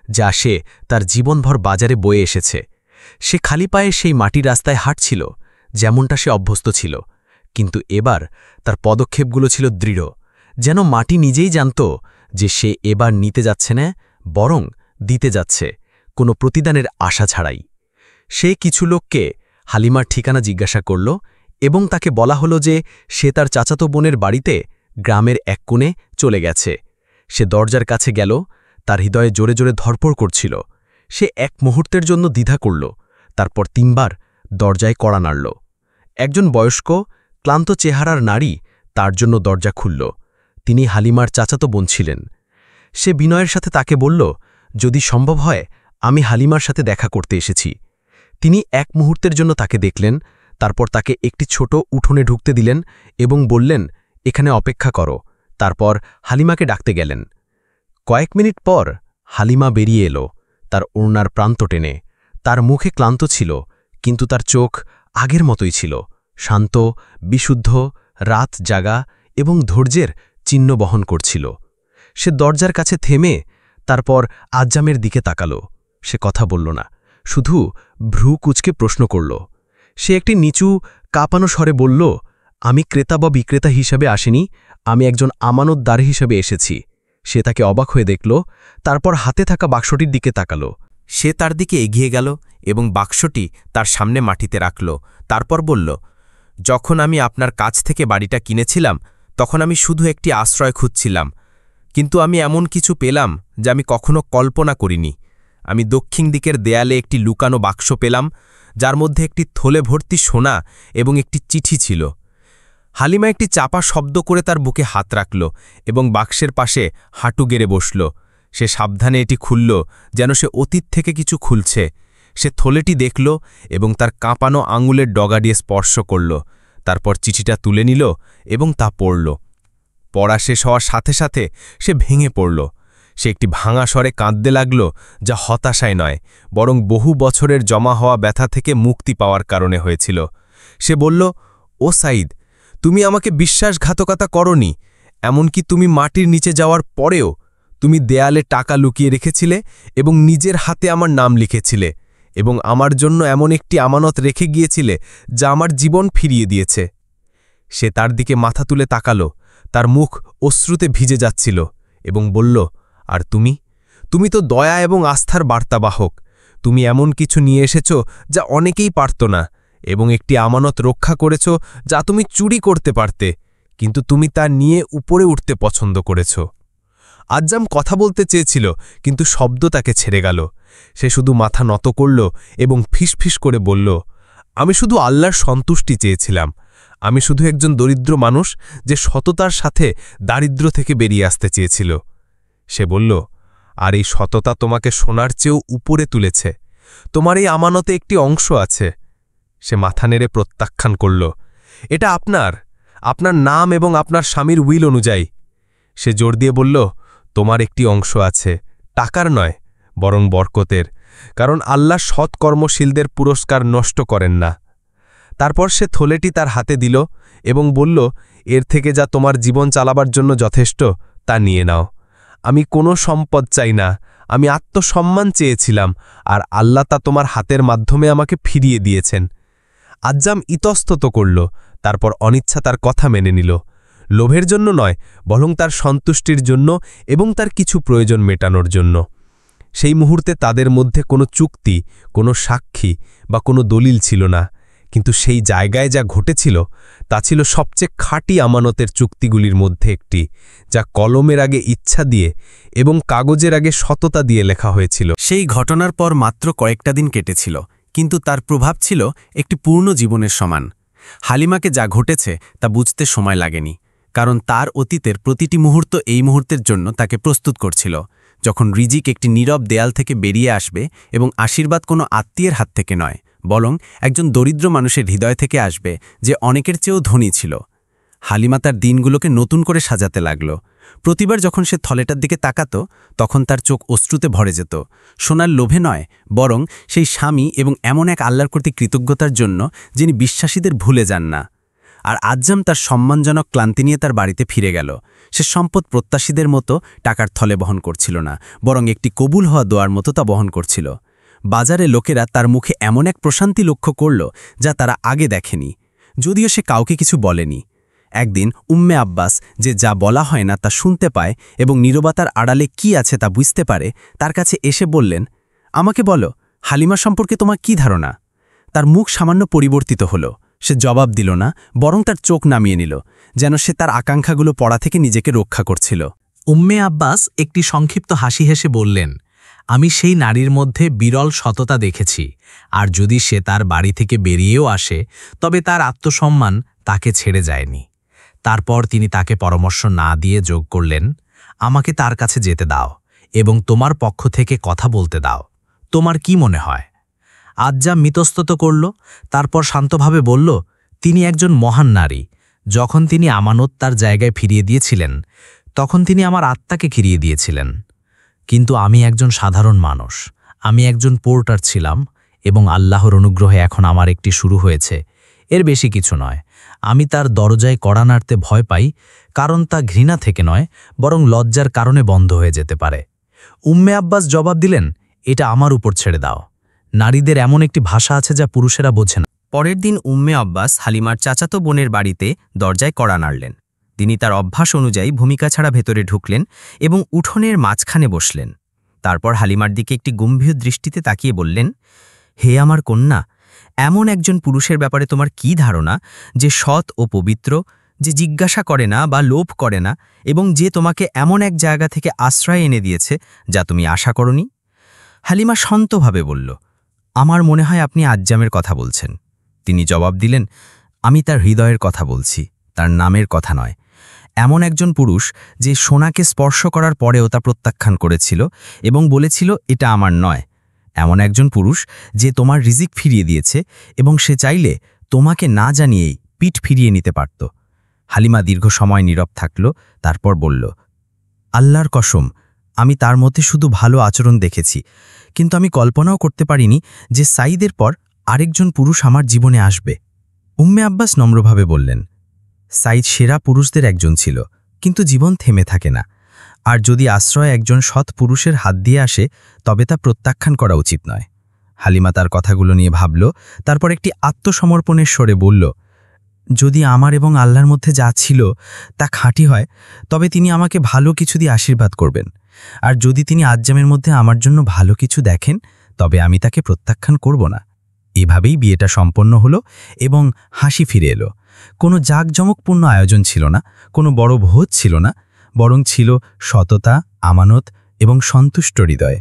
যা সে তার জীবনভর বাজারে বয়ে এসেছে। সে খালি পায়ে সেই মাটির রাস্তায় হাঁটছিল, যেমনটা সে অভ্যস্ত ছিল, কিন্তু এবার তার পদক্ষেপগুলো ছিল দৃঢ়, যেন মাটি নিজেই জানত যে সে এবার নিতে যাচ্ছে না, বরং দিতে যাচ্ছে, কোনো প্রতিদানের আশা ছাড়াই। সে কিছু লোককে হালিমার ঠিকানা জিজ্ঞাসা করল এবং তাকে বলা হলো যে সে তার চাচাতো বোনের বাড়িতে গ্রামের এক কোণে চলে গেছে। সে দরজার কাছে গেল, তার হৃদয়ে জোরে জোরে ধরপড় করছিল। সে এক মুহূর্তের জন্য দ্বিধা করল, তারপর ৩ বার দরজায় কড়া নাড়ল। একজন বয়স্ক, ক্লান্ত চেহারার নারী তার জন্য দরজা খুলল। তিনি হালিমার চাচাতো বোন ছিলেন। সে বিনয়ের সাথে তাকে বলল, যদি সম্ভব হয় আমি হালিমার সাথে দেখা করতে এসেছি। তিনি এক মুহূর্তের জন্য তাকে দেখলেন, তারপর তাকে একটি ছোট উঠোনে ঢুকতে দিলেন এবং বললেন, এখানে অপেক্ষা করো। তারপর হালিমাকে ডাকতে গেলেন। কয়েক মিনিট পর হালিমা বেরিয়ে এলো, তার ওড়নার প্রান্ত টেনে। তার মুখে ক্লান্ত ছিল, কিন্তু তার চোখ আগের মতোই ছিল, শান্ত, বিশুদ্ধ, রাত জাগা এবং ধৈর্যের চিহ্ন বহন করছিল। সে দরজার কাছে থেমে তারপর আজ্জামের দিকে তাকালো। সে কথা বলল না, শুধু ভ্রু কুঁচকে প্রশ্ন করল। সে একটি নিচু কাঁপানো স্বরে বলল, আমি ক্রেতা বা বিক্রেতা হিসাবে আসিনি, আমি একজন আমানতদার হিসেবে এসেছি। সে তাকে অবাক হয়ে দেখল, তারপর হাতে থাকা বাক্সটির দিকে তাকালো। সে তার দিকে এগিয়ে গেল এবং বাক্সটি তার সামনে মাটিতে রাখল। তারপর বলল, যখন আমি আপনার কাছ থেকে বাড়িটা কিনেছিলাম তখন আমি শুধু একটি আশ্রয় খুঁজছিলাম, কিন্তু আমি এমন কিছু পেলাম যা আমি কখনো কল্পনা করিনি। আমি দক্ষিণ দিকের দেয়ালে একটি লুকানো বাক্স পেলাম, যার মধ্যে একটি থলে ভর্তি সোনা এবং একটি চিঠি ছিল। হালিমা একটি চাপা শব্দ করে তার বুকে হাত রাখল এবং বাক্সের পাশে হাঁটু গেড়ে বসল। সে সাবধানে এটি খুলল, যেন সে অতীত থেকে কিছু খুলছে। সে থলেটি দেখল এবং তার কাঁপানো আঙুলের ডগা দিয়ে স্পর্শ করল। তারপর চিঠিটা তুলে নিল এবং তা পড়ল। পড়া শেষ হওয়ার সাথে সাথে সে ভেঙে পড়ল। সে একটি ভাঙা স্বরে কাঁদতে লাগল, যা হতাশায় নয়, বরং বহু বছরের জমা হওয়া ব্যথা থেকে মুক্তি পাওয়ার কারণে হয়েছিল। সে বলল, ও সাইদ, তুমি আমাকে বিশ্বাসঘাতকতা করনি। এমনকি তুমি মাটির নিচে যাওয়ার পরেও তুমি দেয়ালে টাকা লুকিয়ে রেখেছিলে এবং নিজের হাতে আমার নাম লিখেছিলে এবং আমার জন্য এমন একটি আমানত রেখে গিয়েছিলে যা আমার জীবন ফিরিয়ে দিয়েছে। সে তার দিকে মাথা তুলে তাকালো, তার মুখ অশ্রুতে ভিজে যাচ্ছিল এবং বলল, আর তুমি তো দয়া এবং আস্থার বার্তাবাহক। তুমি এমন কিছু নিয়ে এসেছ যা অনেকেই পারত না, এবং একটি আমানত রক্ষা করেছ যা তুমি চুরি করতে পারতে, কিন্তু তুমি তা নিয়ে উপরে উঠতে পছন্দ করেছ। আজ্জাম কথা বলতে চেয়েছিল, কিন্তু শব্দ তাকে ছেড়ে গেল। সে শুধু মাথা নত করল এবং ফিসফিস করে বলল, আমি শুধু আল্লাহর সন্তুষ্টি চেয়েছিলাম। আমি শুধু একজন দরিদ্র মানুষ যে সততার সাথে দারিদ্র্য থেকে বেরিয়ে আসতে চেয়েছিল। সে বলল, আর এই সততা তোমাকে সোনার চেয়েও উপরে তুলেছে। তোমার এই আমানতে একটি অংশ আছে। সে মাথা নেড়ে প্রত্যাখ্যান করল, এটা আপনার নাম এবং আপনার স্বামীর উইল অনুযায়ী। সে জোর দিয়ে বলল, তোমার একটি অংশ আছে, টাকার নয়, বরং বরকতের, কারণ আল্লাহ সৎকর্মশীলদের পুরস্কার নষ্ট করেন না। তারপর সে থলেটি তার হাতে দিল এবং বলল, এর থেকে যা তোমার জীবন চালাবার জন্য যথেষ্ট তা নিয়ে নাও। আমি কোনো সম্পদ চাই না, আমি আত্মসম্মান চেয়েছিলাম, আর আল্লাহ তা তোমার হাতের মাধ্যমে আমাকে ফিরিয়ে দিয়েছেন। আজ্জাম ইতস্তত করল, তারপর অনিচ্ছা তার কথা মেনে নিল। লোভের জন্য নয়, বরং তার সন্তুষ্টির জন্য এবং তার কিছু প্রয়োজন মেটানোর জন্য। সেই মুহূর্তে তাদের মধ্যে কোনো চুক্তি, কোনো সাক্ষী বা কোনো দলিল ছিল না, কিন্তু সেই জায়গায় যা ঘটেছিল তা ছিল সবচেয়ে খাঁটি আমানতের চুক্তিগুলির মধ্যে একটি, যা কলমের আগে ইচ্ছা দিয়ে এবং কাগজের আগে সততা দিয়ে লেখা হয়েছিল। সেই ঘটনার পর মাত্র কয়েকটা দিন কেটেছিল, কিন্তু তার প্রভাব ছিল একটি পূর্ণ জীবনের সমান। হালিমাকে যা ঘটেছে তা বুঝতে সময় লাগেনি, কারণ তার অতীতের প্রতিটি মুহূর্ত এই মুহূর্তের জন্য তাকে প্রস্তুত করছিল, যখন রিজিক একটি নীরব দেয়াল থেকে বেরিয়ে আসবে এবং আশীর্বাদ কোনো আত্মীয়ের হাত থেকে নয়, বরং একজন দরিদ্র মানুষের হৃদয় থেকে আসবে যে অনেকের চেয়েও ধনী ছিল। হালিমা তার দিনগুলোকে নতুন করে সাজাতে লাগল। প্রতিবার যখন সে থলেটার দিকে তাকাত, তখন তার চোখ অশ্রুতে ভরে যেত, সোনার লোভে নয়, বরং সেই স্বামী এবং এমন এক আল্লাহর প্রতি কৃতজ্ঞতার জন্য যিনি বিশ্বাসীদের ভুলে যান না। আর আজ্জাম তার সম্মানজনক ক্লান্তি নিয়ে তার বাড়িতে ফিরে গেল। সে সম্পদ প্রত্যাশীদের মতো টাকার থলে বহন করছিল না, বরং একটি কবুল হওয়া দোয়ার মতো তা বহন করছিল। বাজারে লোকেরা তার মুখে এমন এক প্রশান্তি লক্ষ্য করল যা তারা আগে দেখেনি, যদিও সে কাউকে কিছু বলেনি। একদিন উম্মে আব্বাস, যে যা বলা হয় না তা শুনতে পায় এবং নীরবতার আড়ালে কি আছে তা বুঝতে পারে, তার কাছে এসে বললেন, আমাকে বলো, হালিমা সম্পর্কে তোমার কি ধারণা? তার মুখ সামান্য পরিবর্তিত হল। সে জবাব দিল না, বরং তার চোখ নামিয়ে নিল, যেন সে তার আকাঙ্ক্ষাগুলো পড়া থেকে নিজেকে রক্ষা করছিল। উম্মে আব্বাস একটি সংক্ষিপ্ত হাসি হেসে বললেন, আমি সেই নারীর মধ্যে বিরল সততা দেখেছি, আর যদি সে তার বাড়ি থেকে বেরিয়েও আসে তবে তার আত্মসম্মান তাকে ছেড়ে যায়নি। তারপর তিনি তাকে পরামর্শ না দিয়ে যোগ করলেন, আমাকে তার কাছে যেতে দাও এবং তোমার পক্ষ থেকে কথা বলতে দাও। তোমার কি মনে হয়? আজ্জাম মিতস্তত করল, তারপর শান্তভাবে বলল, তিনি একজন মহান নারী। যখন তিনি আমানত তার জায়গায় ফিরিয়ে দিয়েছিলেন, তখন তিনি আমার আত্মাকে ফিরিয়ে দিয়েছিলেন। কিন্তু আমি একজন সাধারণ মানুষ, আমি একজন পোর্টার ছিলাম, এবং আল্লাহর অনুগ্রহে এখন আমার একটি শুরু হয়েছে, এর বেশি কিছু নয়। আমি তার দরজায় কড়া নাড়তে ভয় পাই, কারণ তা ঘৃণা থেকে নয়, বরং লজ্জার কারণে বন্ধ হয়ে যেতে পারে। উম্মে আব্বাস জবাব দিলেন, এটা আমার উপর ছেড়ে দাও। নারীদের এমন একটি ভাষা আছে যা পুরুষেরা বোঝে না। পরের দিন উম্মে আব্বাস হালিমার চাচাতো বোনের বাড়িতে দরজায় কড়া নাড়লেন। তিনি তার অভ্যাস অনুযায়ী ভূমিকা ছাড়া ভেতরে ঢুকলেন এবং উঠোনের মাঝখানে বসলেন। তারপর হালিমার দিকে একটি গম্ভীর দৃষ্টিতে তাকিয়ে বললেন, হে আমার কন্যা, এমন একজন পুরুষের ব্যাপারে তোমার কি ধারণা যে সৎ ও পবিত্র, যে জিজ্ঞাসা করে না বা লোভ করে না, এবং যে তোমাকে এমন এক জায়গা থেকে আশ্রয় এনে দিয়েছে যা তুমি আশা করনি? হালিমা শান্তভাবে বলল, আমার মনে হয় আপনি আজ্জামের কথা বলছেন। তিনি জবাব দিলেন, আমি তার হৃদয়ের কথা বলছি, তার নামের কথা নয়। এমন একজন পুরুষ যে সোনাকে স্পর্শ করার পরেও তা প্রত্যাখ্যান করেছিল এবং বলেছিল, এটা আমার নয়। এমন একজন পুরুষ যে তোমার রিজিক ফিরিয়ে দিয়েছে এবং সে চাইলে তোমাকে না জানিয়েই পিঠ ফিরিয়ে নিতে পারত। হালিমা দীর্ঘ সময় নীরব থাকল, তারপর বলল, আল্লাহর কসম, আমি তার মধ্যে শুধু ভালো আচরণ দেখেছি, কিন্তু আমি কল্পনাও করতে পারিনি যে সাঈদের পর আরেকজন পুরুষ আমার জীবনে আসবে। উম্মে আব্বাস নম্রভাবে বললেন, সাঈদ সেরা পুরুষদের একজন ছিল, কিন্তু জীবন থেমে থাকে না। আর যদি আশ্রয় একজন সৎ পুরুষের হাত দিয়ে আসে, তবে তা প্রত্যাখ্যান করা উচিত নয়। হালিমা তার কথাগুলো নিয়ে ভাবল, তারপর একটি আত্মসমর্পণের স্বরে বলল, যদি আমার এবং আল্লাহর মধ্যে যা ছিল তা খাঁটি হয়, তবে তিনি আমাকে ভালো কিছু দিয়ে আশীর্বাদ করবেন। আর যদি তিনি আজ্জামের মধ্যে আমার জন্য ভালো কিছু দেখেন, তবে আমি তাকে প্রত্যাখ্যান করব না। এভাবেই বিয়েটা সম্পন্ন হলো এবং হাসি ফিরে এলো। কোনো জাঁকজমকপূর্ণ আয়োজন ছিল না, কোনো বড় ভোজ ছিল না, বরং ছিল সততা, আমানত এবং সন্তুষ্ট হৃদয়।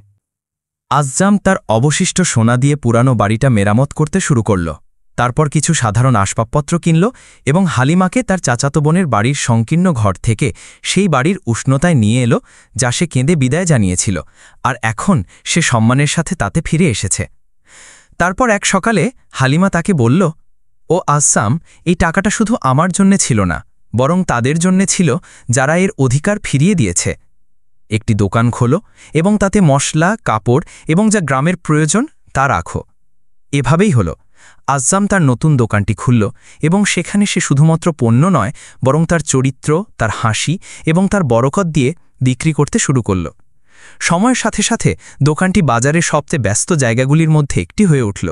আজ্জাম তার অবশিষ্ট সোনা দিয়ে পুরানো বাড়িটা মেরামত করতে শুরু করল। তারপর কিছু সাধারণ আসবাবপত্র কিনল এবং হালিমাকে তার চাচাতো বোনের বাড়ির সংকীর্ণ ঘর থেকে সেই বাড়ির উষ্ণতায় নিয়ে এলো, যা সে কেঁদে বিদায় জানিয়েছিল, আর এখন সে সম্মানের সাথে তাতে ফিরে এসেছে। তারপর এক সকালে হালিমা তাকে বলল, ও আজ্জাম, এই টাকাটা শুধু আমার জন্যে ছিল না, বরং তাদের জন্যে ছিল যারা এর অধিকার ফিরিয়ে দিয়েছে। একটি দোকান খোলো এবং তাতে মশলা, কাপড় এবং যা গ্রামের প্রয়োজন তা রাখো। এভাবেই হলো। আজ্জাম তার নতুন দোকানটি খুলল এবং সেখানে সে শুধুমাত্র পণ্য নয়, বরং তার চরিত্র, তার হাসি এবং তার বরকত দিয়ে বিক্রি করতে শুরু করল। সময়ের সাথে সাথে দোকানটি বাজারের সবচেয়ে ব্যস্ত জায়গাগুলির মধ্যে একটি হয়ে উঠল।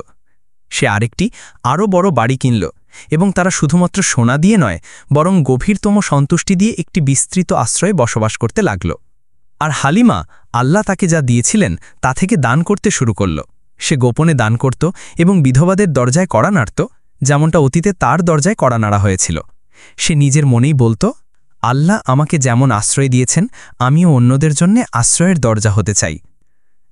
সে আরেকটি আরও বড় বাড়ি কিনল এবং তারা শুধুমাত্র সোনা দিয়ে নয়, বরং গভীরতম সন্তুষ্টি দিয়ে একটি বিস্তৃত আশ্রয়ে বসবাস করতে লাগল। আর হালিমা আল্লাহ তাকে যা দিয়েছিলেন তা থেকে দান করতে শুরু করল। সে গোপনে দান করত এবং বিধবাদের দরজায় কড়া নাড়ত, যেমনটা অতীতে তার দরজায় কড়া নাড়া হয়েছিল। সে নিজের মনেই বলত, আল্লাহ আমাকে যেমন আশ্রয় দিয়েছেন, আমিও অন্যদের জন্য আশ্রয়ের দরজা হতে চাই।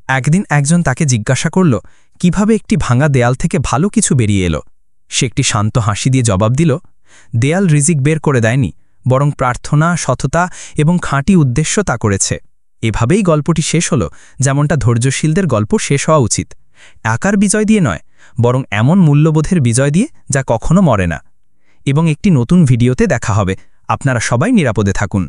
একদিন একজন তাকে জিজ্ঞাসা করল, কিভাবে একটি ভাঙা দেয়াল থেকে ভালো কিছু বেরিয়ে এলো। সে একটি শান্ত হাসি দিয়ে জবাব দিল, দেয়াল রিজিক বের করে দেয়নি, বরং প্রার্থনা, সততা এবং খাঁটি উদ্দেশ্য তা করেছে। এভাবেই গল্পটি শেষ হলো, যেমনটা ধৈর্যশীলদের গল্প শেষ হওয়া উচিত। আকার বিজয় দিয়ে নয়, বরং এমন মূল্যবোধের বিজয় দিয়ে যা কখনো মরে না। এবং একটি নতুন ভিডিওতে দেখা হবে। আপনারা সবাই নিরাপদে থাকুন।